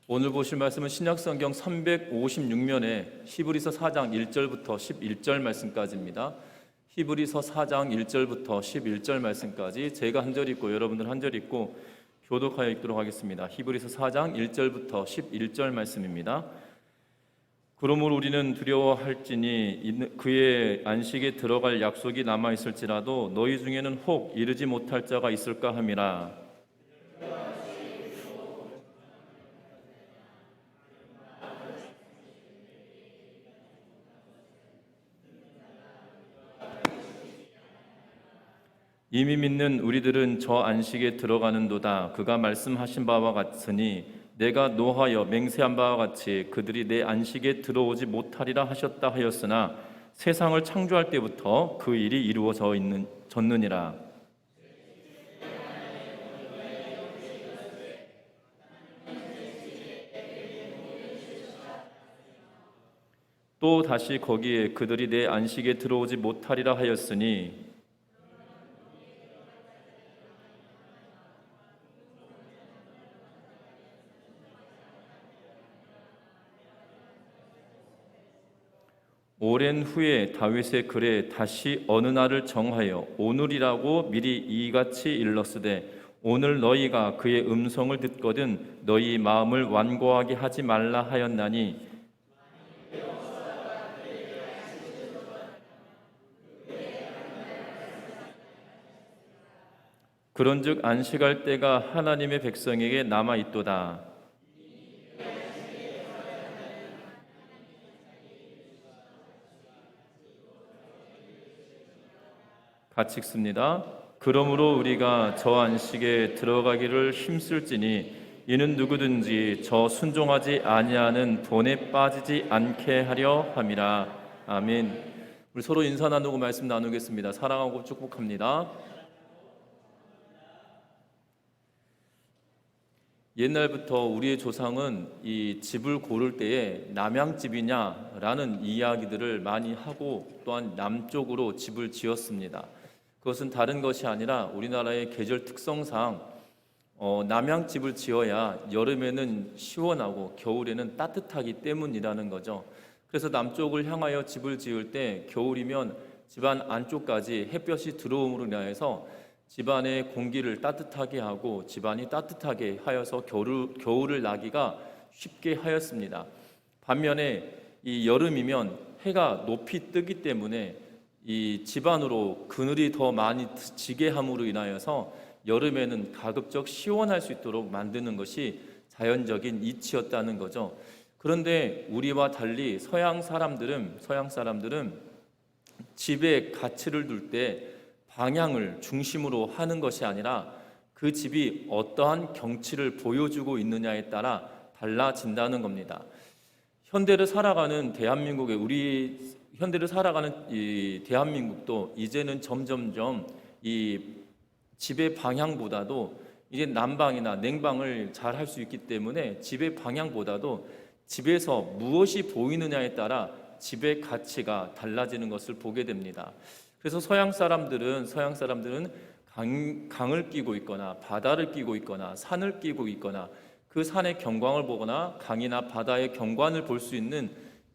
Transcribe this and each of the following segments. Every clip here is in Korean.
오늘 보실 말씀은 신약성경 356면에 히브리서 4장 1절부터 11절 말씀까지입니다. 히브리서 4장 1절부터 11절 말씀까지 제가 한 절 읽고 여러분들 한 절 읽고 교독하여 읽도록 하겠습니다. 히브리서 4장 1절부터 11절 말씀입니다. 그러므로 우리는 두려워할지니 그의 안식에 들어갈 약속이 남아있을지라도 너희 중에는 혹 이르지 못할 자가 있을까 함이라. 이미 믿는 우리들은 저 안식에 들어가는도다. 그가 말씀하신 바와 같으니 내가 노하여 맹세한 바와 같이 그들이 내 안식에 들어오지 못하리라 하셨다 하였으나 세상을 창조할 때부터 그 일이 이루어졌느니라. 또 다시 거기에 그들이 내 안식에 들어오지 못하리라 하였으니 오랜 후에 다윗의 글에 다시 어느 날을 정하여 오늘이라고 미리 이같이 일렀으되 오늘 너희가 그의 음성을 듣거든 너희 마음을 완고하게 하지 말라 하였나니 그런즉 안식할 때가 하나님의 백성에게 남아 있도다. 같이 읽습니다. 그러므로 우리가 저 안식에 들어가기를 힘쓸지니 이는 누구든지 저 순종하지 아니하는 본에 빠지지 않게 하려 함이라. 아멘. 우리 서로 인사 나누고 말씀 나누겠습니다. 사랑하고 축복합니다. 옛날부터 우리의 조상은 이 집을 고를 때에 남양집이냐라는 이야기들을 많이 하고 또한 남쪽으로 집을 지었습니다. 그것은 다른 것이 아니라 우리나라의 계절 특성상 남양집을 지어야 여름에는 시원하고 겨울에는 따뜻하기 때문이라는 거죠. 그래서 남쪽을 향하여 집을 지을 때 겨울이면 집안 안쪽까지 햇볕이 들어옴으로 인하여서 집안의 공기를 따뜻하게 하고 집안이 따뜻하게 하여서 겨울을 나기가 쉽게 하였습니다. 반면에 이 여름이면 해가 높이 뜨기 때문에 이 집안으로 그늘이 더 많이 지게 함으로 인하여서 여름에는 가급적 시원할 수 있도록 만드는 것이 자연적인 이치였다는 거죠. 그런데 우리와 달리 서양 사람들은 집에 가치를 둘 때 방향을 중심으로 하는 것이 아니라 그 집이 어떠한 경치를 보여주고 있느냐에 따라 달라진다는 겁니다. 현대를 살아가는 이 대한민국도 이제는 점점점 이 집의 방향보다도 이제 난방이나 냉방을 잘 할 수 있기 때문에 집의 방향보다도 집에서 무엇이 보이느냐에 따라 집의 가치가 달라지는 것을 보게 됩니다. 그래서 서양 사람들은 강을 끼고 있거나 바다를 끼고 있거나 산을 끼고 있거나 그 산의 경광을 보거나 강이나 바다의 경관을 볼 수 있는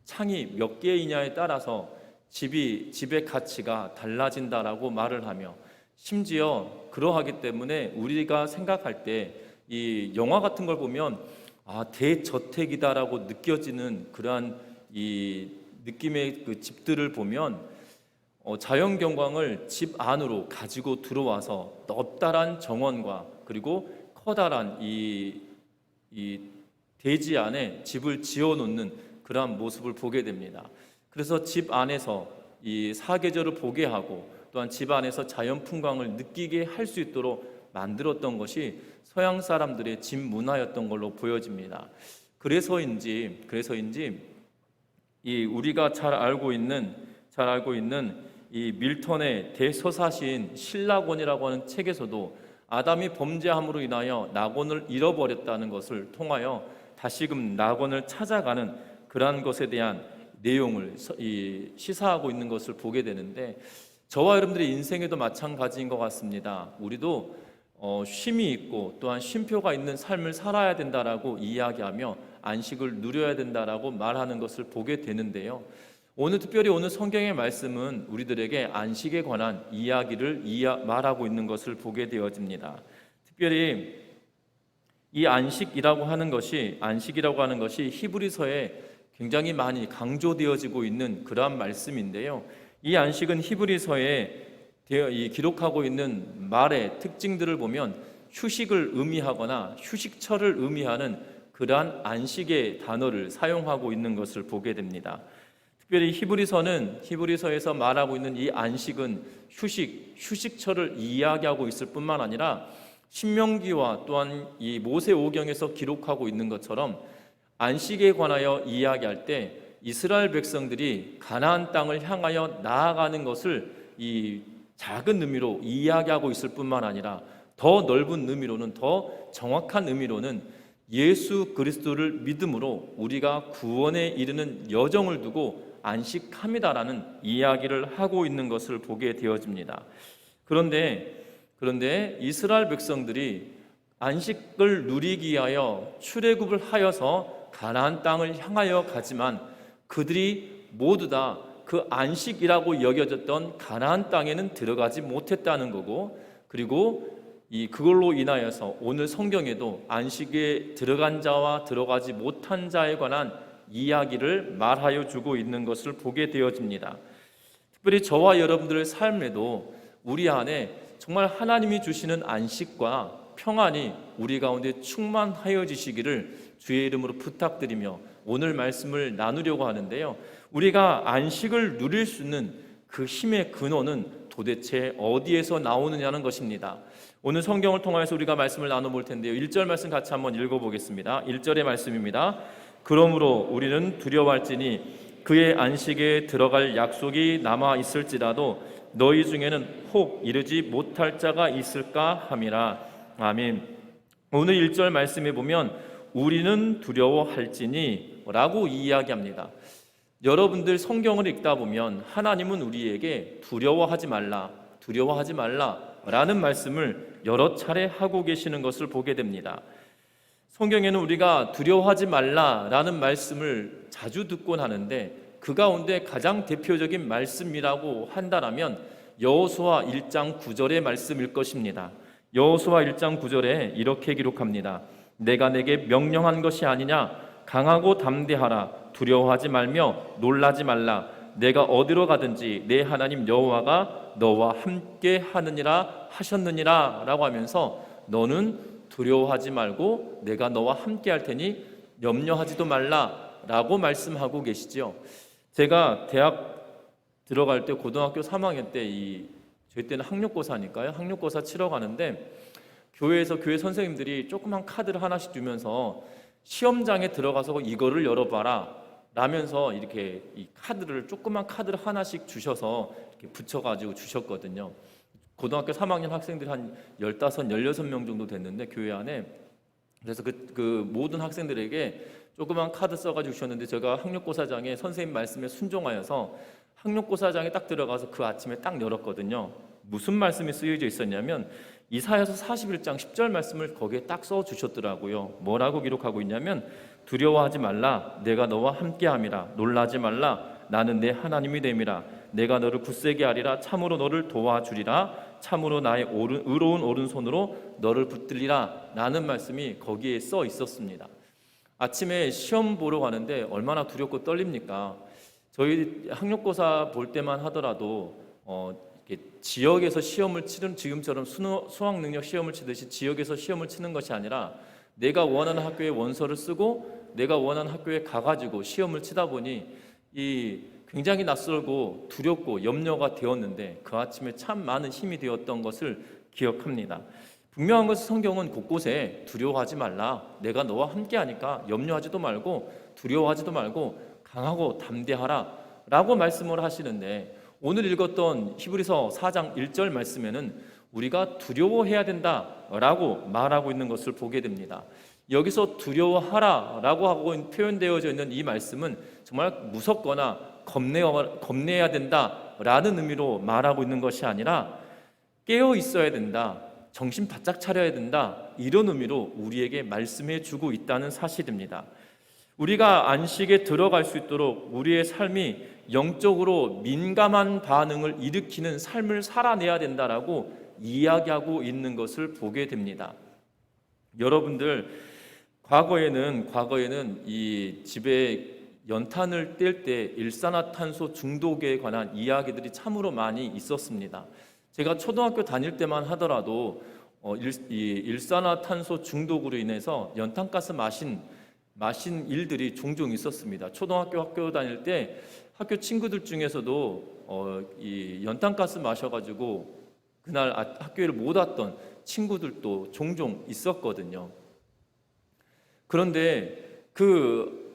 창이 몇 개이냐에 따라서 집의 가치가 달라진다라고 말을 하며 심지어 그러하기 때문에 우리가 생각할 때 이 영화 같은 걸 보면 대저택이다라고 느껴지는 그러한 이 느낌의 그 집들을 보면 자연 경광을 집 안으로 가지고 들어와서 넓다란 정원과 그리고 커다란 이 대지 안에 집을 지어 놓는 그러한 모습을 보게 됩니다. 그래서 집 안에서 이 사계절을 보게 하고 또한 집 안에서 자연 풍광을 느끼게 할 수 있도록 만들었던 것이 서양 사람들의 집 문화였던 걸로 보여집니다. 그래서인지 이 우리가 잘 알고 있는 이 밀턴의 대서사시인 신라곤이라고 하는 책에서도 아담이 범죄함으로 인하여 낙원을 잃어버렸다는 것을 통하여 다시금 낙원을 찾아가는 그러한 것에 대한 내용을 시사하고 있는 것을 보게 되는데 저와 여러분들의 인생에도 마찬가지인 것 같습니다. 우리도 쉼이 있고 또한 쉼표가 있는 삶을 살아야 된다라고 이야기하며 안식을 누려야 된다라고 말하는 것을 보게 되는데요. 특별히 오늘 성경의 말씀은 우리들에게 안식에 관한 이야기를 말하고 있는 것을 보게 되어집니다. 특별히 이 안식이라고 하는 것이 히브리서에 굉장히 많이 강조되어지고 있는 그러한 말씀인데요. 이 안식은 히브리서에 기록하고 있는 말의 특징들을 보면 휴식을 의미하거나 휴식처를 의미하는 그러한 안식의 단어를 사용하고 있는 것을 보게 됩니다. 특별히 히브리서에서 말하고 있는 이 안식은 휴식처를 이야기하고 있을 뿐만 아니라 신명기와 또한 이 모세오경에서 기록하고 있는 것처럼 안식에 관하여 이야기할 때 이스라엘 백성들이 가나안 땅을 향하여 나아가는 것을 이 작은 의미로 이야기하고 있을 뿐만 아니라 더 넓은 의미로는, 더 정확한 의미로는 예수 그리스도를 믿음으로 우리가 구원에 이르는 여정을 두고 안식함이다라는 이야기를 하고 있는 것을 보게 되어집니다. 그런데 이스라엘 백성들이 안식을 누리기 위하여 출애굽을 하여서 가나안 땅을 향하여 가지만 그들이 모두 다 그 안식이라고 여겨졌던 가나안 땅에는 들어가지 못했다는 거고, 그리고 그걸로 인하여서 오늘 성경에도 안식에 들어간 자와 들어가지 못한 자에 관한 이야기를 말하여 주고 있는 것을 보게 되어집니다. 특별히 저와 여러분들의 삶에도 우리 안에 정말 하나님이 주시는 안식과 평안이 우리 가운데 충만하여지시기를 주의 이름으로 부탁드리며 오늘 말씀을 나누려고 하는데요. 우리가 안식을 누릴 수 있는 그 힘의 근원은 도대체 어디에서 나오느냐는 것입니다. 오늘 성경을 통해서 우리가 말씀을 나눠볼 텐데요. 1절 말씀 같이 한번 읽어보겠습니다. 1절의 말씀입니다. 그러므로 우리는 두려워할지니 그의 안식에 들어갈 약속이 남아 있을지라도 너희 중에는 혹 이르지 못할 자가 있을까 함이라. 아멘. 오늘 1절 말씀에 보면 우리는 두려워할지니 라고 이야기합니다. 여러분들 성경을 읽다 보면 하나님은 우리에게 두려워하지 말라 라는 말씀을 여러 차례 하고 계시는 것을 보게 됩니다. 성경에는 우리가 두려워하지 말라라는 말씀을 자주 듣곤 하는데 그 가운데 가장 대표적인 말씀이라고 한다면 여호수아 1장 9절의 말씀일 것입니다. 여호수아 1장 9절에 이렇게 기록합니다. 내가 내게 명령한 것이 아니냐? 강하고 담대하라. 두려워하지 말며 놀라지 말라. 내가 어디로 가든지 내 하나님 여호와가 너와 함께 하느니라 하셨느니라 라고 하면서 너는 두려워하지 말고 내가 너와 함께 할 테니 염려하지도 말라 라고 말씀하고 계시죠. 제가 대학 들어갈 때 고등학교 3학년 때 저희 때는 학력고사니까요. 학력고사 치러 가는데 교회에서 교회 선생님들이 조그만 카드를 하나씩 주면서 시험장에 들어가서 이거를 열어봐라 라면서 이렇게 조그만 카드를 하나씩 주셔서 이렇게 붙여가지고 주셨거든요. 고등학교 3학년 학생들이 한 15, 16명 정도 됐는데 교회 안에. 그래서 그 모든 학생들에게 조그만 카드 써가지고 주셨는데 제가 학력고사장에 선생님 말씀에 순종하여서 학력고사장에 딱 들어가서 그 아침에 딱 열었거든요. 무슨 말씀이 쓰여져 있었냐면 이사야서 41장 10절 말씀을 거기에 딱 써주셨더라고요. 뭐라고 기록하고 있냐면 두려워하지 말라. 내가 너와 함께함이라. 놀라지 말라. 나는 내 하나님이 됨이라. 내가 너를 굳세게 하리라. 참으로 너를 도와주리라. 참으로 나의 의로운 오른손으로 너를 붙들리라. 라는 말씀이 거기에 써 있었습니다. 아침에 시험 보러 가는데 얼마나 두렵고 떨립니까? 저희 학력고사 볼 때만 하더라도 지역에서 시험을 치는, 지금처럼 수학능력 시험을 치듯이 지역에서 시험을 치는 것이 아니라 내가 원하는 학교에 원서를 쓰고 내가 원하는 학교에 가가지고 시험을 치다 보니 굉장히 낯설고 두렵고 염려가 되었는데 그 아침에 참 많은 힘이 되었던 것을 기억합니다. 분명한 것은 성경은 곳곳에 두려워하지 말라, 내가 너와 함께하니까 염려하지도 말고 두려워하지도 말고 강하고 담대하라 라고 말씀을 하시는데 오늘 읽었던 히브리서 4장 1절 말씀에는 우리가 두려워해야 된다라고 말하고 있는 것을 보게 됩니다. 여기서 두려워하라라고 하고 표현되어져 있는 이 말씀은 정말 무섭거나 겁내야 된다라는 의미로 말하고 있는 것이 아니라 깨어 있어야 된다, 정신 바짝 차려야 된다, 이런 의미로 우리에게 말씀해 주고 있다는 사실입니다. 우리가 안식에 들어갈 수 있도록 우리의 삶이 영적으로 민감한 반응을 일으키는 삶을 살아내야 된다라고 이야기하고 있는 것을 보게 됩니다. 여러분들, 과거에는 이 집에 연탄을 뗄 때 일산화탄소 중독에 관한 이야기들이 참으로 많이 있었습니다. 제가 초등학교 다닐 때만 하더라도 이 일산화탄소 중독으로 인해서 연탄가스 마신 일들이 종종 있었습니다. 초등학교 학교 다닐 때 학교 친구들 중에서도 이 연탄가스 마셔가지고 그날 학교를 못 왔던 친구들도 종종 있었거든요. 그런데 그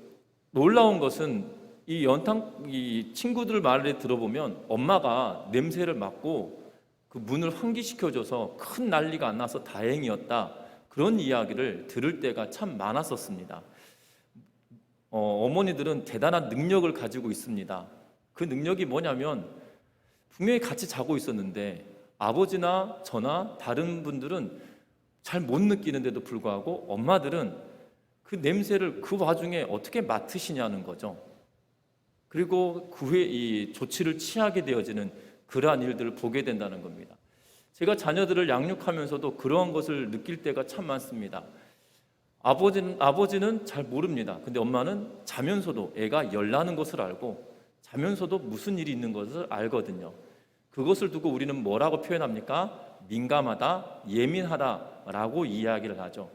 놀라운 것은 이 친구들 말을 들어보면 엄마가 냄새를 맡고 그 문을 환기시켜줘서 큰 난리가 안 나서 다행이었다, 그런 이야기를 들을 때가 참 많았었습니다. 어머니들은 대단한 능력을 가지고 있습니다. 그 능력이 뭐냐면, 분명히 같이 자고 있었는데 아버지나 저나 다른 분들은 잘 못 느끼는데도 불구하고 엄마들은 그 냄새를 그 와중에 어떻게 맡으시냐는 거죠. 그리고 그 후에 이 조치를 취하게 되어지는 그러한 일들을 보게 된다는 겁니다. 제가 자녀들을 양육하면서도 그러한 것을 느낄 때가 참 많습니다. 아버지는 잘 모릅니다. 근데 엄마는 자면서도 애가 열나는 것을 알고 자면서도 무슨 일이 있는 것을 알거든요. 그것을 두고 우리는 뭐라고 표현합니까? 민감하다, 예민하다라고 이야기를 하죠.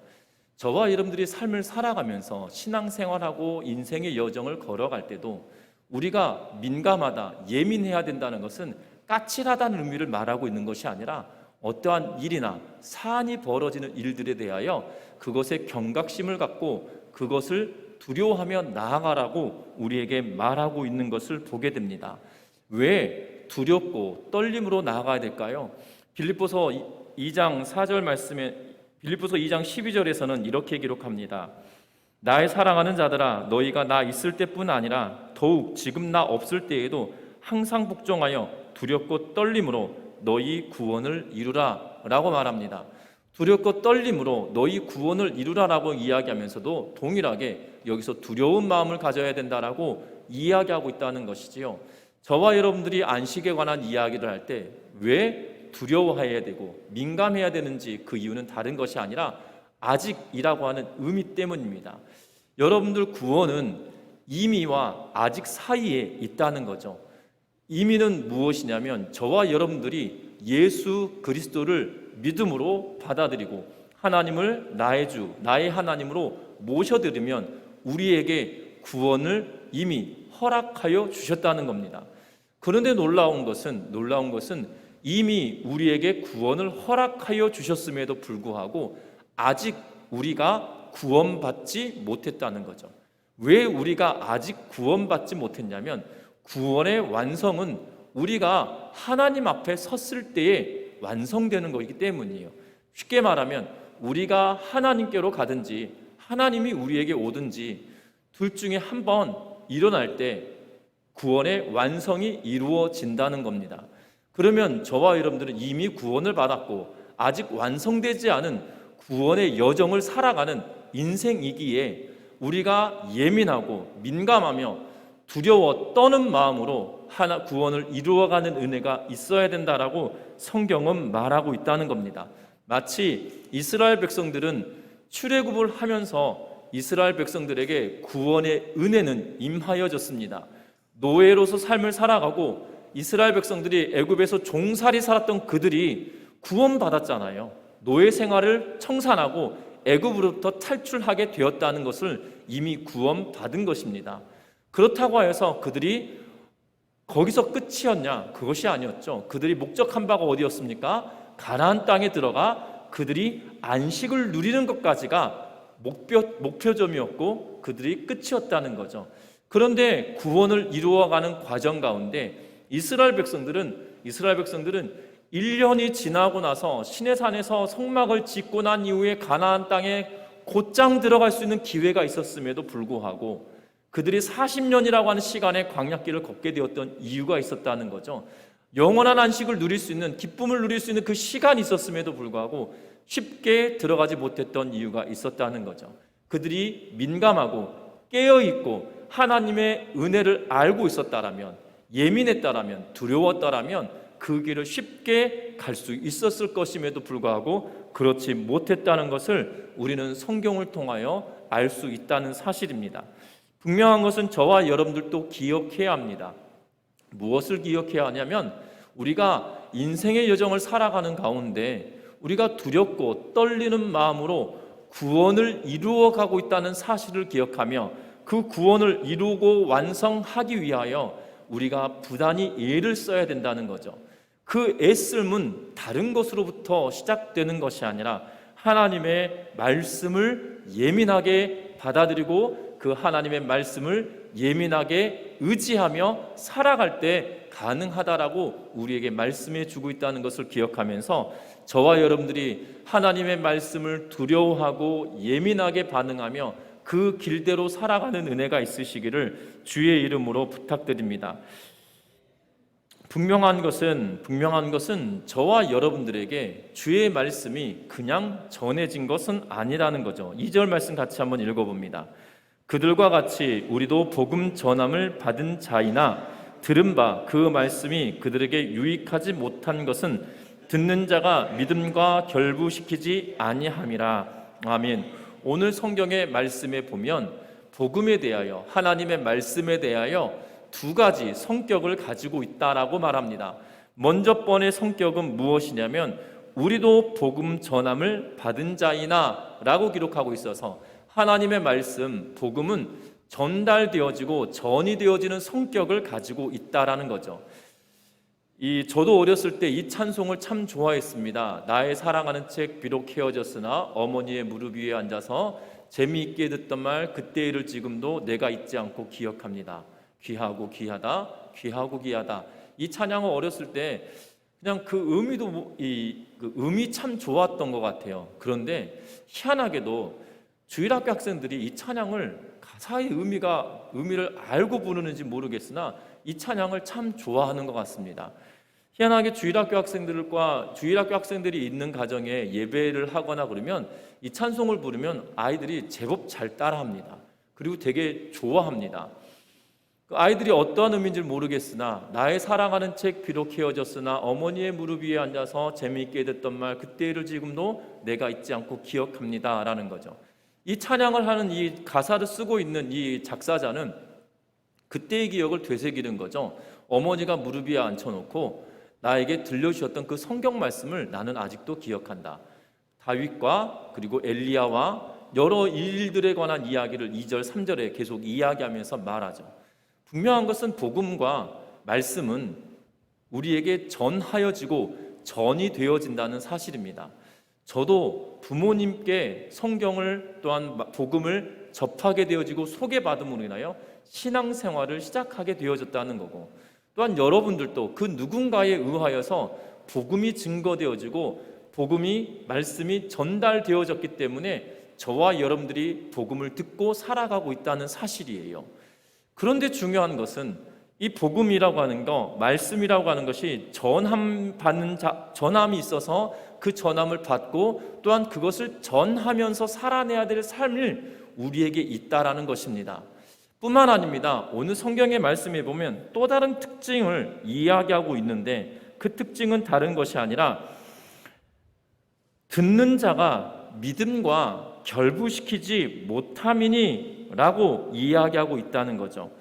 저와 여러분들이 삶을 살아가면서 신앙생활하고 인생의 여정을 걸어갈 때도 우리가 민감하다, 예민해야 된다는 것은 까칠하다는 의미를 말하고 있는 것이 아니라 어떠한 일이나 사안이 벌어지는 일들에 대하여 그것에 경각심을 갖고 그것을 두려워하며 나아가라고 우리에게 말하고 있는 것을 보게 됩니다. 왜 두렵고 떨림으로 나아가야 될까요? 빌립보서 2장 4절 말씀에, 빌립보서 2장 12절에서는 이렇게 기록합니다. 나의 사랑하는 자들아, 너희가 나 있을 때뿐 아니라 더욱 지금 나 없을 때에도 항상 복종하여 두렵고 떨림으로 너희 구원을 이루라 라고 말합니다. 두렵고 떨림으로 너희 구원을 이루라라고 이야기하면서도 동일하게 여기서 두려운 마음을 가져야 된다라고 이야기하고 있다는 것이지요. 저와 여러분들이 안식에 관한 이야기를 할 때 왜 두려워해야 되고 민감해야 되는지, 그 이유는 다른 것이 아니라 아직이라고 하는 의미 때문입니다. 여러분들 구원은 이미와 아직 사이에 있다는 거죠. 이미는 무엇이냐면, 저와 여러분들이 예수 그리스도를 믿음으로 받아들이고 하나님을 나의 주, 나의 하나님으로 모셔드리면 우리에게 구원을 이미 허락하여 주셨다는 겁니다. 그런데 놀라운 것은 이미 우리에게 구원을 허락하여 주셨음에도 불구하고 아직 우리가 구원받지 못했다는 거죠. 왜 우리가 아직 구원받지 못했냐면, 구원의 완성은 우리가 하나님 앞에 섰을 때에 완성되는 것이기 때문이에요. 쉽게 말하면 우리가 하나님께로 가든지 하나님이 우리에게 오든지 둘 중에 한 번 일어날 때 구원의 완성이 이루어진다는 겁니다. 그러면 저와 여러분들은 이미 구원을 받았고 아직 완성되지 않은 구원의 여정을 살아가는 인생이기에 우리가 예민하고 민감하며 두려워 떠는 마음으로 구원을 이루어가는 은혜가 있어야 된다라고 성경은 말하고 있다는 겁니다. 마치 이스라엘 백성들은 출애굽을 하면서 이스라엘 백성들에게 구원의 은혜는 임하여졌습니다. 노예로서 삶을 살아가고 이스라엘 백성들이 애굽에서 종살이 살았던 그들이 구원받았잖아요. 노예 생활을 청산하고 애굽으로부터 탈출하게 되었다는 것을 이미 구원받은 것입니다. 그렇다고 해서 그들이 거기서 끝이었냐? 그것이 아니었죠. 그들이 목적한 바가 어디였습니까? 가나안 땅에 들어가 그들이 안식을 누리는 것까지가 목표점이었고 그들이 끝이었다는 거죠. 그런데 구원을 이루어가는 과정 가운데 이스라엘 백성들은 1년이 지나고 나서 시내산에서 성막을 짓고 난 이후에 가나안 땅에 곧장 들어갈 수 있는 기회가 있었음에도 불구하고 그들이 40년이라고 하는 시간에 광야길을 걷게 되었던 이유가 있었다는 거죠. 영원한 안식을 누릴 수 있는, 기쁨을 누릴 수 있는 그 시간이 있었음에도 불구하고 쉽게 들어가지 못했던 이유가 있었다는 거죠. 그들이 민감하고 깨어있고 하나님의 은혜를 알고 있었다라면, 예민했다라면, 두려웠다라면 그 길을 쉽게 갈 수 있었을 것임에도 불구하고 그렇지 못했다는 것을 우리는 성경을 통하여 알 수 있다는 사실입니다. 분명한 것은 저와 여러분들도 기억해야 합니다. 무엇을 기억해야 하냐면, 우리가 인생의 여정을 살아가는 가운데 우리가 두렵고 떨리는 마음으로 구원을 이루어가고 있다는 사실을 기억하며 그 구원을 이루고 완성하기 위하여 우리가 부단히 애를 써야 된다는 거죠. 그 애씀은 다른 것으로부터 시작되는 것이 아니라 하나님의 말씀을 예민하게 받아들이고 그 하나님의 말씀을 예민하게 의지하며 살아갈 때 가능하다라고 우리에게 말씀해 주고 있다는 것을 기억하면서 저와 여러분들이 하나님의 말씀을 두려워하고 예민하게 반응하며 그 길대로 살아가는 은혜가 있으시기를 주의 이름으로 부탁드립니다. 분명한 것은 저와 여러분들에게 주의 말씀이 그냥 전해진 것은 아니라는 거죠. 2절 말씀 같이 한번 읽어봅니다. 그들과 같이 우리도 복음 전함을 받은 자이나 들은 바 그 말씀이 그들에게 유익하지 못한 것은 듣는 자가 믿음과 결부시키지 아니함이라. 아멘. 오늘 성경의 말씀에 보면 복음에 대하여, 하나님의 말씀에 대하여 두 가지 성격을 가지고 있다라고 말합니다. 먼저 번의 성격은 무엇이냐면 우리도 복음 전함을 받은 자이나 라고 기록하고 있어서 하나님의 말씀, 복음은 전달되어지고 전이되어지는 성격을 가지고 있다라는 거죠. 저도 어렸을 때 이 찬송을 참 좋아했습니다. 나의 사랑하는 책 비록 헤어졌으나 어머니의 무릎 위에 앉아서 재미있게 듣던 말 그때를 지금도 내가 잊지 않고 기억합니다. 귀하고 귀하다, 귀하고 귀하다. 이 찬양을 어렸을 때 그냥 그 의미도 그 의미 참 좋았던 것 같아요. 그런데 희한하게도 주일학교 학생들이 이 찬양을 가사의 의미를 알고 부르는지 모르겠으나 이 찬양을 참 좋아하는 것 같습니다. 희한하게 주일학교 학생들이 있는 가정에 예배를 하거나 그러면 이 찬송을 부르면 아이들이 제법 잘 따라합니다. 그리고 되게 좋아합니다. 그 아이들이 어떠한 의미인지 모르겠으나 나의 사랑하는 책 비록 헤어졌으나 어머니의 무릎 위에 앉아서 재미있게 듣던 말 그때를 지금도 내가 잊지 않고 기억합니다 라는 거죠. 이 찬양을 하는 이 가사를 쓰고 있는 이 작사자는 그때의 기억을 되새기는 거죠. 어머니가 무릎 위에 앉혀놓고 나에게 들려주셨던 그 성경 말씀을 나는 아직도 기억한다. 다윗과 그리고 엘리야와 여러 일들에 관한 이야기를 2절, 3절에 계속 이야기하면서 말하죠. 분명한 것은 복음과 말씀은 우리에게 전하여지고 전이 되어진다는 사실입니다. 저도 부모님께 성경을 또한 복음을 접하게 되어지고 소개받음으로 인하여 신앙생활을 시작하게 되어졌다는 거고, 또한 여러분들도 그 누군가에 의하여서 복음이 증거되어지고 복음이 말씀이 전달되어졌기 때문에 저와 여러분들이 복음을 듣고 살아가고 있다는 사실이에요. 그런데 중요한 것은 이 복음이라고 하는 거, 말씀이라고 하는 것이 전함이 있어서 그 전함을 받고 또한 그것을 전하면서 살아내야 될 삶을 우리에게 있다라는 것입니다. 뿐만 아닙니다. 오늘 성경의 말씀에 보면 또 다른 특징을 이야기하고 있는데 그 특징은 다른 것이 아니라 듣는 자가 믿음과 결부시키지 못함이니 라고 이야기하고 있다는 거죠.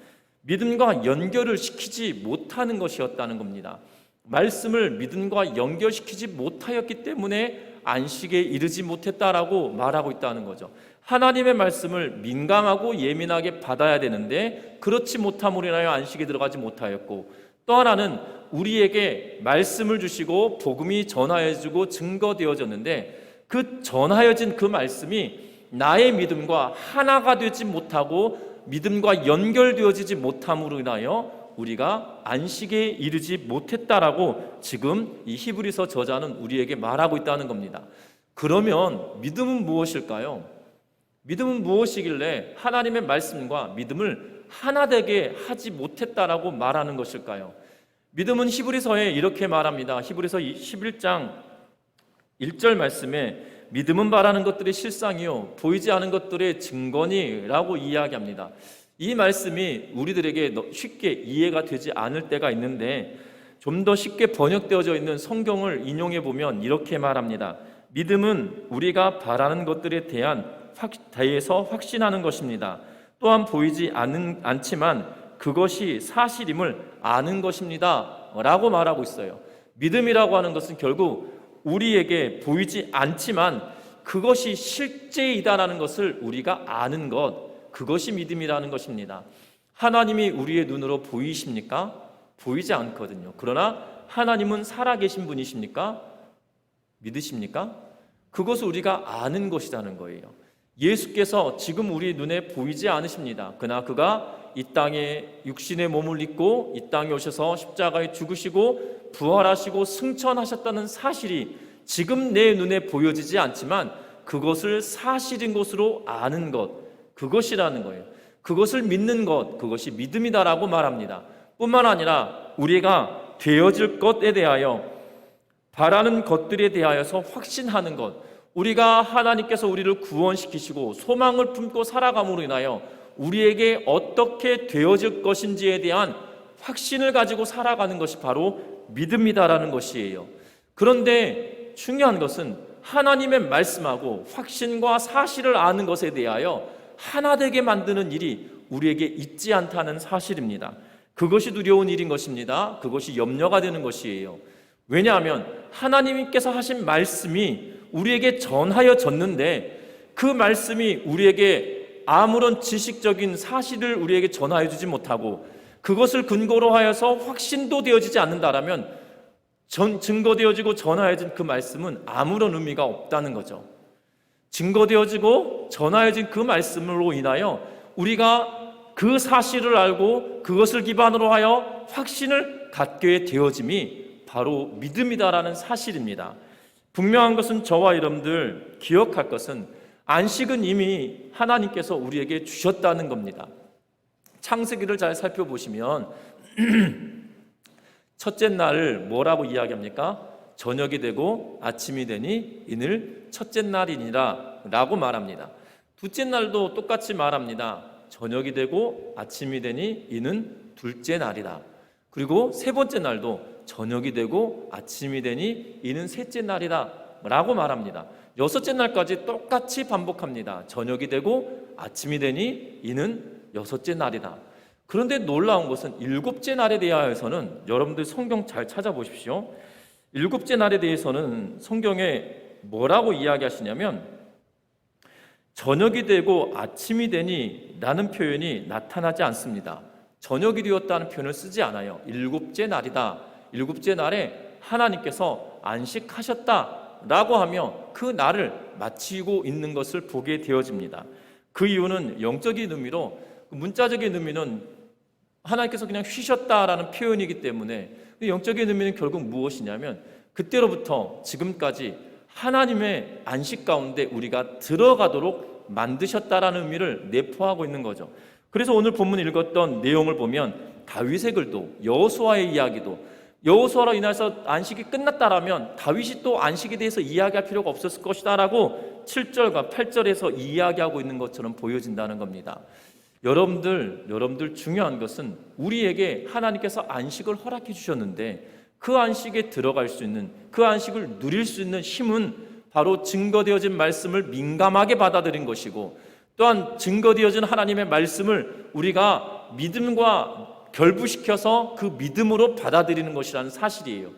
믿음과 연결을 시키지 못하는 것이었다는 겁니다. 말씀을 믿음과 연결시키지 못하였기 때문에 안식에 이르지 못했다라고 말하고 있다는 거죠. 하나님의 말씀을 민감하고 예민하게 받아야 되는데 그렇지 못함으로 인하여 안식에 들어가지 못하였고, 또 하나는 우리에게 말씀을 주시고 복음이 전하여지고 증거되어졌는데 그 전하여진 그 말씀이 나의 믿음과 하나가 되지 못하고 믿음과 연결되어지지 못함으로 인하여 우리가 안식에 이르지 못했다라고 지금 이 히브리서 저자는 우리에게 말하고 있다는 겁니다. 그러면 믿음은 무엇일까요? 믿음은 무엇이길래 하나님의 말씀과 믿음을 하나 되게 하지 못했다라고 말하는 것일까요? 믿음은 히브리서에 이렇게 말합니다. 히브리서 11장 1절 말씀에 믿음은 바라는 것들의 실상이요 보이지 않은 것들의 증거니라고 이야기합니다. 이 말씀이 우리들에게 쉽게 이해가 되지 않을 때가 있는데 좀 더 쉽게 번역되어져 있는 성경을 인용해 보면 이렇게 말합니다. 믿음은 우리가 바라는 것들에 대해서 확신하는 것입니다. 또한 보이지 않지만 그것이 사실임을 아는 것입니다 라고 말하고 있어요. 믿음이라고 하는 것은 결국 우리에게 보이지 않지만 그것이 실제이다라는 것을 우리가 아는 것, 그것이 믿음이라는 것입니다. 하나님이 우리의 눈으로 보이십니까? 보이지 않거든요. 그러나 하나님은 살아계신 분이십니까? 믿으십니까? 그것을 우리가 아는 것이라는 거예요. 예수께서 지금 우리 눈에 보이지 않으십니다. 그러나 그가 이 땅에 육신의 몸을 입고 이 땅에 오셔서 십자가에 죽으시고 부활하시고 승천하셨다는 사실이 지금 내 눈에 보여지지 않지만 그것을 사실인 것으로 아는 것, 그것이라는 거예요. 그것을 믿는 것, 그것이 믿음이다라고 말합니다. 뿐만 아니라 우리가 되어질 것에 대하여 바라는 것들에 대하여서 확신하는 것, 우리가 하나님께서 우리를 구원시키시고 소망을 품고 살아감으로 인하여 우리에게 어떻게 되어질 것인지에 대한 확신을 가지고 살아가는 것이 바로 믿음이다라는 것이에요. 그런데 중요한 것은 하나님의 말씀하고 확신과 사실을 아는 것에 대하여 하나 되게 만드는 일이 우리에게 있지 않다는 사실입니다. 그것이 두려운 일인 것입니다. 그것이 염려가 되는 것이에요. 왜냐하면 하나님께서 하신 말씀이 우리에게 전하여졌는데 그 말씀이 우리에게 아무런 지식적인 사실을 우리에게 전하여 주지 못하고 그것을 근거로 하여서 확신도 되어지지 않는다라면 증거되어지고 전하여진 그 말씀은 아무런 의미가 없다는 거죠. 증거되어지고 전하여진 그 말씀으로 인하여 우리가 그 사실을 알고 그것을 기반으로 하여 확신을 갖게 되어짐이 바로 믿음이다라는 사실입니다. 분명한 것은 저와 여러분들 기억할 것은 안식은 이미 하나님께서 우리에게 주셨다는 겁니다. 창세기를 잘 살펴보시면 첫째 날을 뭐라고 이야기합니까? 저녁이 되고 아침이 되니 이늘 첫째 날이니라 라고 말합니다. 둘째 날도 똑같이 말합니다. 저녁이 되고 아침이 되니 이는 둘째 날이다. 그리고 세 번째 날도 저녁이 되고 아침이 되니 이는 셋째 날이다 라고 말합니다. 여섯째 날까지 똑같이 반복합니다. 저녁이 되고 아침이 되니 이는 여섯째 날이다. 그런데 놀라운 것은 일곱째 날에 대하여서는 여러분들 성경 잘 찾아보십시오. 일곱째 날에 대해서는 성경에 뭐라고 이야기하시냐면 저녁이 되고 아침이 되니 라는 표현이 나타나지 않습니다. 저녁이 되었다는 표현을 쓰지 않아요. 일곱째 날이다. 일곱째 날에 하나님께서 안식하셨다라고 하며 그 날을 마치고 있는 것을 보게 되어집니다. 그 이유는 영적인 의미로, 문자적인 의미는 하나님께서 그냥 쉬셨다라는 표현이기 때문에 영적인 의미는 결국 무엇이냐면 그때로부터 지금까지 하나님의 안식 가운데 우리가 들어가도록 만드셨다라는 의미를 내포하고 있는 거죠. 그래서 오늘 본문 읽었던 내용을 보면 다윗의 글도 여호수아의 이야기도 여호수아로 인해서 안식이 끝났다라면 다윗이 또 안식에 대해서 이야기할 필요가 없었을 것이다라고 7절과 8절에서 이야기하고 있는 것처럼 보여진다는 겁니다. 여러분들 중요한 것은 우리에게 하나님께서 안식을 허락해 주셨는데 그 안식에 들어갈 수 있는, 그 안식을 누릴 수 있는 힘은 바로 증거되어진 말씀을 민감하게 받아들인 것이고 또한 증거되어진 하나님의 말씀을 우리가 믿음과 결부시켜서 그 믿음으로 받아들이는 것이라는 사실이에요.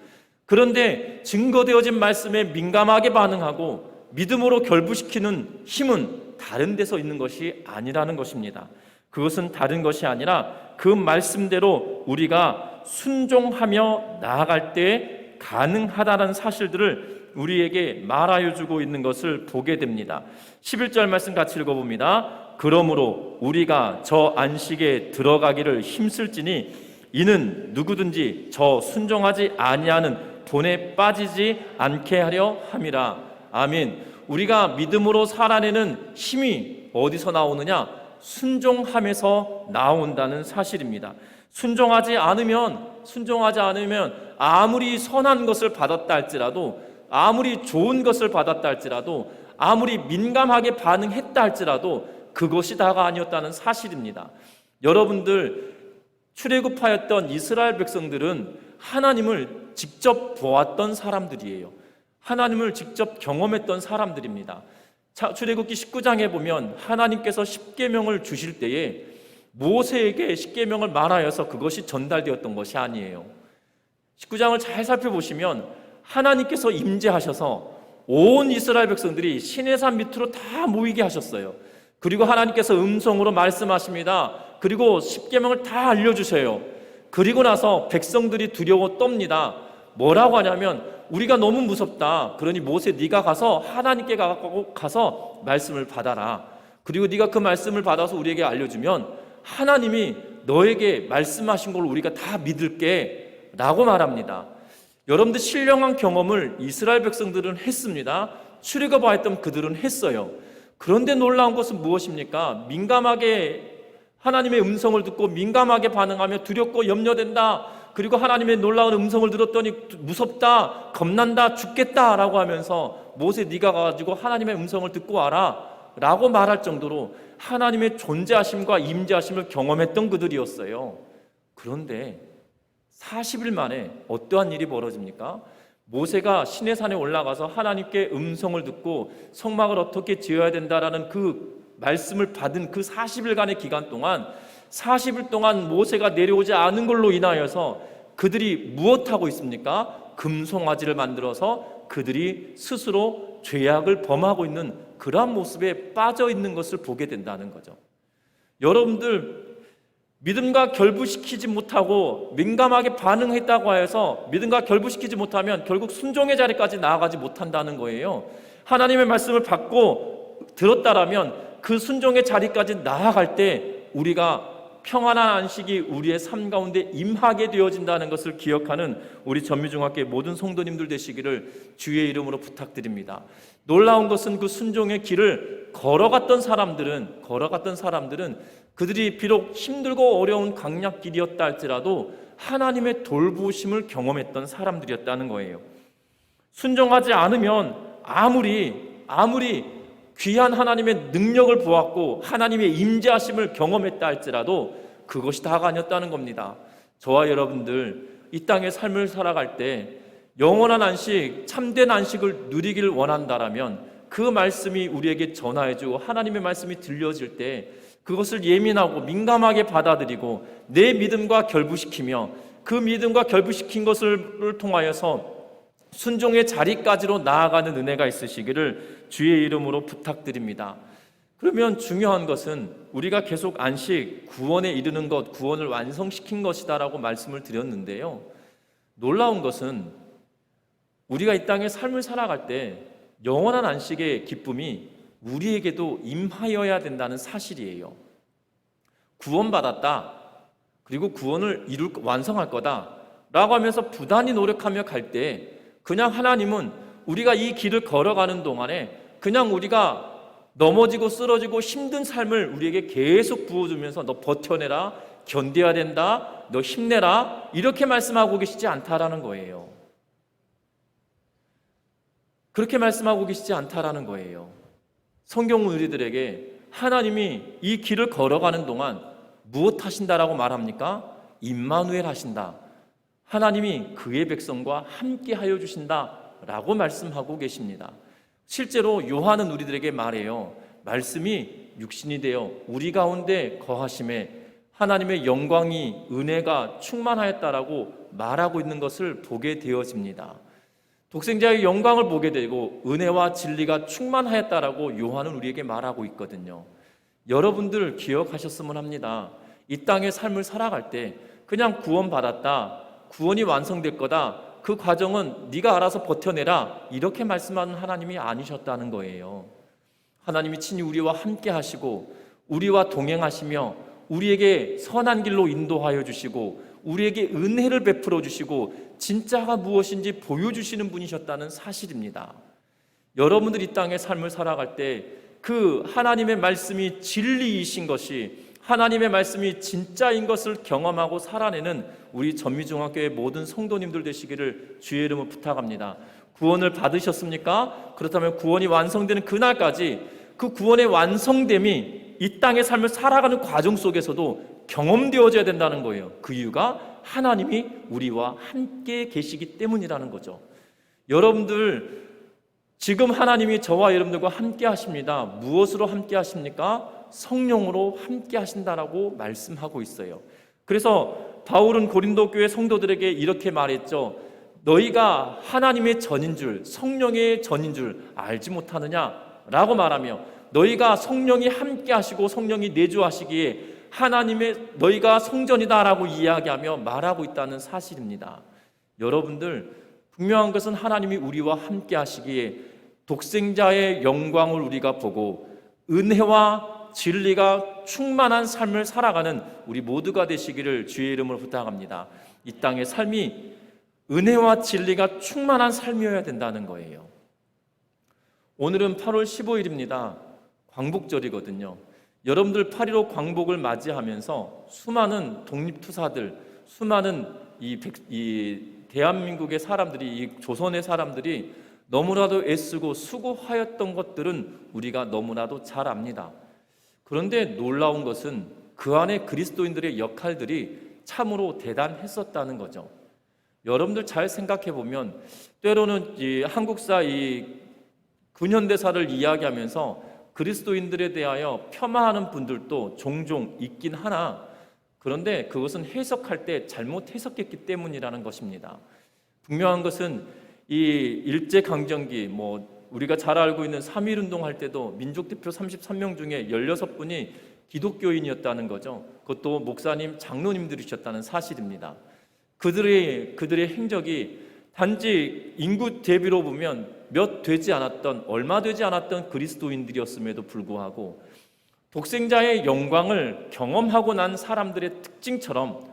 그런데 증거되어진 말씀에 민감하게 반응하고 믿음으로 결부시키는 힘은 다른 데서 있는 것이 아니라는 것입니다. 그것은 다른 것이 아니라 그 말씀대로 우리가 순종하며 나아갈 때 가능하다는 사실들을 우리에게 말하여 주고 있는 것을 보게 됩니다. 11절 말씀 같이 읽어봅니다. 그러므로 우리가 저 안식에 들어가기를 힘쓸지니 이는 누구든지 저 순종하지 아니하는 본에 빠지지 않게 하려 함이라. 아멘. 우리가 믿음으로 살아내는 힘이 어디서 나오느냐? 순종함에서 나온다는 사실입니다. 순종하지 않으면 아무리 선한 것을 받았다 할지라도, 아무리 좋은 것을 받았다 할지라도, 아무리 민감하게 반응했다 할지라도 그것이 다가 아니었다는 사실입니다. 여러분들, 출애굽하였던 이스라엘 백성들은 하나님을 직접 보았던 사람들이에요. 하나님을 직접 경험했던 사람들입니다. 출애굽기 19장에 보면 하나님께서 십계명을 주실 때에 모세에게 십계명을 말하여서 그것이 전달되었던 것이 아니에요. 19장을 잘 살펴보시면 하나님께서 임재하셔서 온 이스라엘 백성들이 시내산 밑으로 다 모이게 하셨어요. 그리고 하나님께서 음성으로 말씀하십니다. 그리고 십계명을 다 알려주세요. 그리고 나서 백성들이 두려워 떱니다. 뭐라고 하냐면, 우리가 너무 무섭다. 그러니 모세, 네가 가서 하나님께 가서 말씀을 받아라. 그리고 네가 그 말씀을 받아서 우리에게 알려주면 하나님이 너에게 말씀하신 걸 우리가 다 믿을게 라고 말합니다. 여러분들, 신령한 경험을 이스라엘 백성들은 했습니다. 출애굽하였던 그들은 했어요. 그런데 놀라운 것은 무엇입니까? 민감하게 하나님의 음성을 듣고 민감하게 반응하며 두렵고 염려된다, 그리고 하나님의 놀라운 음성을 들었더니 무섭다, 겁난다, 죽겠다 라고 하면서 모세, 네가 가가지고 하나님의 음성을 듣고 와라 라고 말할 정도로 하나님의 존재하심과 임재하심을 경험했던 그들이었어요. 그런데 40일 만에 어떠한 일이 벌어집니까? 모세가 시내산에 올라가서 하나님께 음성을 듣고 성막을 어떻게 지어야 된다라는 그 말씀을 받은 그 40일간의 기간 동안, 40일 동안 모세가 내려오지 않은 걸로 인하여서 그들이 무엇하고 있습니까? 금송아지를 만들어서 그들이 스스로 죄악을 범하고 있는 그러한 모습에 빠져 있는 것을 보게 된다는 거죠. 여러분들, 믿음과 결부시키지 못하고 민감하게 반응했다고 해서 믿음과 결부시키지 못하면 결국 순종의 자리까지 나아가지 못한다는 거예요. 하나님의 말씀을 받고 들었다라면 그 순종의 자리까지 나아갈 때 우리가 평안한 안식이 우리의 삶 가운데 임하게 되어진다는 것을 기억하는 우리 전미중학교의 모든 성도님들 되시기를 주의 이름으로 부탁드립니다. 놀라운 것은 그 순종의 길을 걸어갔던 사람들은 그들이 비록 힘들고 어려운 강약길이었다 할지라도 하나님의 돌보심을 경험했던 사람들이었다는 거예요. 순종하지 않으면 아무리 귀한 하나님의 능력을 보았고 하나님의 임재하심을 경험했다 할지라도 그것이 다가 아니었다는 겁니다. 저와 여러분들, 이 땅의 삶을 살아갈 때 영원한 안식, 참된 안식을 누리기를 원한다라면 그 말씀이 우리에게 전하여주고 하나님의 말씀이 들려질 때 그것을 예민하고 민감하게 받아들이고 내 믿음과 결부시키며 그 믿음과 결부시킨 것을 통하여서 순종의 자리까지로 나아가는 은혜가 있으시기를 주의 이름으로 부탁드립니다. 그러면 중요한 것은 우리가 계속 안식, 구원에 이르는 것, 구원을 완성시킨 것이다라고 말씀을 드렸는데요. 놀라운 것은 우리가 이 땅의 삶을 살아갈 때 영원한 안식의 기쁨이 우리에게도 임하여야 된다는 사실이에요. 구원받았다, 그리고 구원을 완성할 거다 라고 하면서 부단히 노력하며 갈 때 그냥 하나님은 우리가 이 길을 걸어가는 동안에 그냥 우리가 넘어지고 쓰러지고 힘든 삶을 우리에게 계속 부어주면서 너 버텨내라, 견뎌야 된다, 너 힘내라, 이렇게 말씀하고 계시지 않다라는 거예요. 그렇게 말씀하고 계시지 않다라는 거예요. 성경은 우리들에게 하나님이 이 길을 걸어가는 동안 무엇 하신다라고 말합니까? 임마누엘 하신다. 하나님이 그의 백성과 함께 하여 주신다라고 말씀하고 계십니다. 실제로 요한은 우리들에게 말해요. 말씀이 육신이 되어 우리 가운데 거하심에 하나님의 영광이, 은혜가 충만하였다라고 말하고 있는 것을 보게 되어집니다. 독생자의 영광을 보게 되고 은혜와 진리가 충만하였다라고 요한은 우리에게 말하고 있거든요. 여러분들 기억하셨으면 합니다. 이 땅의 삶을 살아갈 때 그냥 구원받았다, 구원이 완성될 거다, 그 과정은 네가 알아서 버텨내라, 이렇게 말씀하는 하나님이 아니셨다는 거예요. 하나님이 친히 우리와 함께 하시고 우리와 동행하시며 우리에게 선한 길로 인도하여 주시고 우리에게 은혜를 베풀어 주시고 진짜가 무엇인지 보여주시는 분이셨다는 사실입니다. 여러분들이 이 땅의 삶을 살아갈 때 그 하나님의 말씀이 진리이신 것이, 하나님의 말씀이 진짜인 것을 경험하고 살아내는 우리 전미중학교의 모든 성도님들 되시기를 주의 이름으로 부탁합니다. 구원을 받으셨습니까? 그렇다면 구원이 완성되는 그날까지 그 구원의 완성됨이 이 땅의 삶을 살아가는 과정 속에서도 경험되어져야 된다는 거예요. 그 이유가 하나님이 우리와 함께 계시기 때문이라는 거죠. 여러분들 지금 하나님이 저와 여러분들과 함께 하십니다. 무엇으로 함께 하십니까? 성령으로 함께 하신다라고 말씀하고 있어요. 그래서 바울은 고린도 교회 성도들에게 이렇게 말했죠. 너희가 하나님의 전인 줄, 성령의 전인 줄 알지 못하느냐라고 말하며, 너희가 성령이 함께 하시고 성령이 내주하시기에 너희가 성전이다라고 이야기하며 말하고 있다는 사실입니다. 여러분들, 분명한 것은 하나님이 우리와 함께 하시기에 독생자의 영광을 우리가 보고 은혜와 진리가 충만한 삶을 살아가는 우리 모두가 되시기를 주의 이름으로 부탁합니다. 이 땅의 삶이 은혜와 진리가 충만한 삶이어야 된다는 거예요. 오늘은 8월 15일입니다. 광복절이거든요. 여러분들 8.15 광복을 맞이하면서 수많은 독립투사들, 수많은 이 대한민국의 사람들이, 이 조선의 사람들이 너무나도 애쓰고 수고하였던 것들은 우리가 너무나도 잘 압니다. 그런데 놀라운 것은 그 안에 그리스도인들의 역할들이 참으로 대단했었다는 거죠. 여러분들 잘 생각해 보면 때로는 이 한국사 이 근현대사를 이야기하면서 그리스도인들에 대하여 폄하하는 분들도 종종 있긴 하나, 그런데 그것은 해석할 때 잘못 해석했기 때문이라는 것입니다. 분명한 것은 이 일제강점기, 우리가 잘 알고 있는 3.1운동 할 때도 민족대표 33명 중에 16분이 기독교인이었다는 거죠. 그것도 목사님, 장로님들이셨다는 사실입니다. 그들의 행적이 단지 인구 대비로 보면 얼마 되지 않았던 그리스도인들이었음에도 불구하고 독생자의 영광을 경험하고 난 사람들의 특징처럼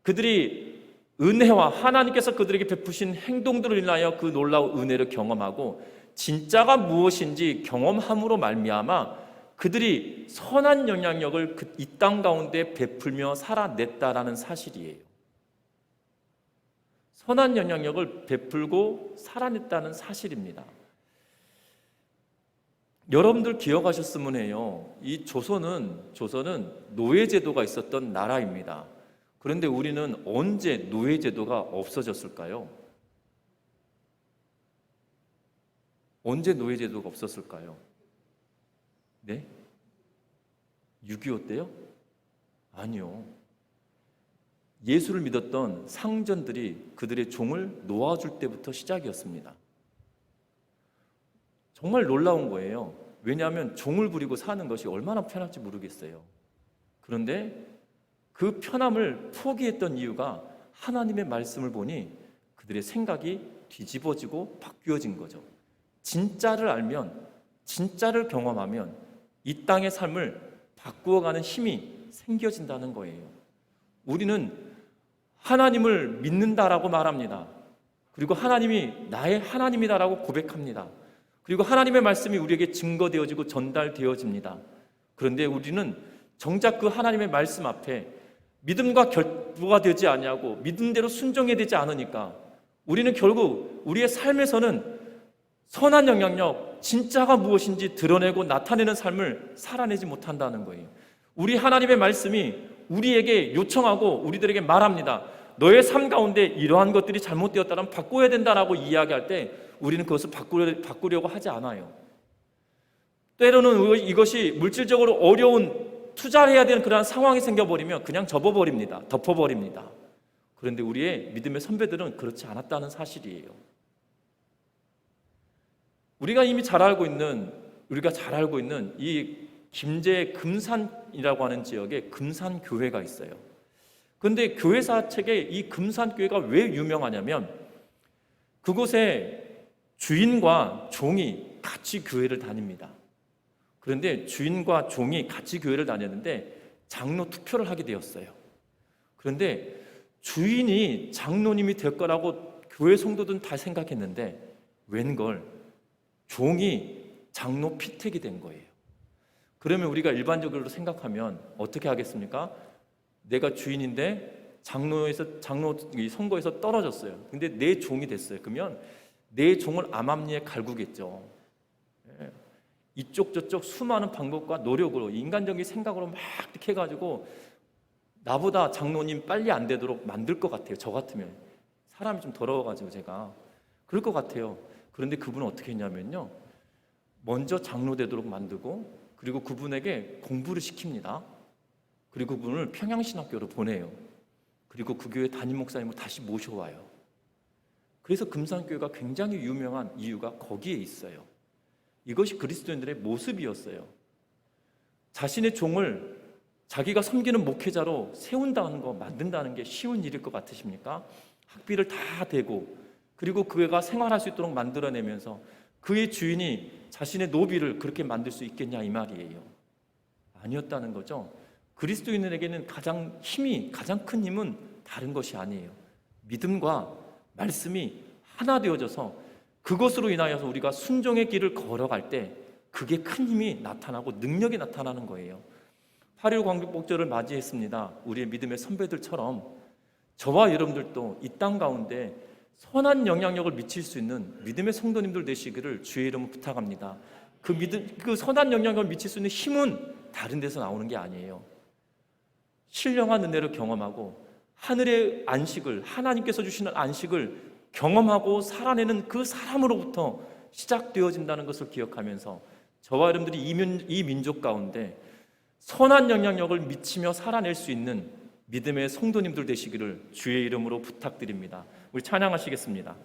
그들이 은혜와 하나님께서 그들에게 베푸신 행동들을 인하여 그 놀라운 은혜를 경험하고 진짜가 무엇인지 경험함으로 말미암아 그들이 선한 영향력을 이 땅 가운데 베풀며 살아냈다라는 사실이에요. 선한 영향력을 베풀고 살아냈다는 사실입니다. 여러분들 기억하셨으면 해요. 이 조선은 노예제도가 있었던 나라입니다. 그런데 우리는 언제 노예제도가 없어졌을까요? 언제 노예제도가 없었을까요? 네? 6.25 때요? 아니요. 예수를 믿었던 상전들이 그들의 종을 놓아줄 때부터 시작이었습니다. 정말 놀라운 거예요. 왜냐하면 종을 부리고 사는 것이 얼마나 편할지 모르겠어요. 그런데 그 편함을 포기했던 이유가 하나님의 말씀을 보니 그들의 생각이 뒤집어지고 바뀌어진 거죠. 진짜를 알면, 진짜를 경험하면 이 땅의 삶을 바꾸어가는 힘이 생겨진다는 거예요. 우리는 하나님을 믿는다라고 말합니다. 그리고 하나님이 나의 하나님이다라고 고백합니다. 그리고 하나님의 말씀이 우리에게 증거되어지고 전달되어집니다. 그런데 우리는 정작 그 하나님의 말씀 앞에 믿음과 결부가 되지 아니하고 믿음대로 순종해야 되지 않으니까 우리는 결국 우리의 삶에서는 선한 영향력, 진짜가 무엇인지 드러내고 나타내는 삶을 살아내지 못한다는 거예요. 우리 하나님의 말씀이 우리에게 요청하고 우리들에게 말합니다. 너의 삶 가운데 이러한 것들이 잘못되었다면 바꿔야 된다라고 이야기할 때 우리는 그것을 바꾸려고 하지 않아요. 때로는 이것이 물질적으로 어려운 투자를 해야 되는 그러한 상황이 생겨버리면 그냥 접어버립니다. 덮어버립니다. 그런데 우리의 믿음의 선배들은 그렇지 않았다는 사실이에요. 우리가 잘 알고 있는 이 김제 금산이라고 하는 지역에 금산교회가 있어요. 그런데 교회사 책에 이 금산교회가 왜 유명하냐면 그곳에 주인과 종이 같이 교회를 다닙니다. 그런데 주인과 종이 같이 교회를 다녔는데 장로 투표를 하게 되었어요. 그런데 주인이 장로님이 될 거라고 교회 성도들은 다 생각했는데 웬걸 종이 장로 피택이 된 거예요. 그러면 우리가 일반적으로 생각하면 어떻게 하겠습니까? 내가 주인인데 장로 선거에서 떨어졌어요. 근데 내 종이 됐어요. 그러면 내 종을 암암리에 갈구겠죠. 예. 이쪽 저쪽 수많은 방법과 노력으로 인간적인 생각으로 막 이렇게 해가지고 나보다 장로님 빨리 안 되도록 만들 것 같아요. 저 같으면 사람이 좀 더러워가지고 제가 그럴 것 같아요. 그런데 그분은 어떻게 했냐면요, 먼저 장로 되도록 만들고 그리고 그분에게 공부를 시킵니다. 그리고 그분을 평양신학교로 보내요. 그리고 그 교회 담임 목사님을 다시 모셔와요. 그래서 금산교회가 굉장히 유명한 이유가 거기에 있어요. 이것이 그리스도인들의 모습이었어요. 자신의 종을 자기가 섬기는 목회자로 세운다는 거, 만든다는 게 쉬운 일일 것 같으십니까? 학비를 다 대고 그리고 그가 생활할 수 있도록 만들어내면서 그의 주인이 자신의 노비를 그렇게 만들 수 있겠냐 이 말이에요. 아니었다는 거죠. 그리스도인에게는 가장 큰 힘은 다른 것이 아니에요. 믿음과 말씀이 하나 되어져서 그것으로 인하여서 우리가 순종의 길을 걸어갈 때 그게 큰 힘이 나타나고 능력이 나타나는 거예요. 8.15 광복절을 맞이했습니다. 우리의 믿음의 선배들처럼 저와 여러분들도 이 땅 가운데 선한 영향력을 미칠 수 있는 믿음의 성도님들 되시기를 주의 이름으로 부탁합니다. 그 선한 영향력을 미칠 수 있는 힘은 다른 데서 나오는 게 아니에요. 신령한 은혜를 경험하고 하늘의 안식을, 하나님께서 주시는 안식을 경험하고 살아내는 그 사람으로부터 시작되어진다는 것을 기억하면서 저와 여러분들이 이 민족 가운데 선한 영향력을 미치며 살아낼 수 있는 믿음의 성도님들 되시기를 주의 이름으로 부탁드립니다. 우리 찬양하시겠습니다.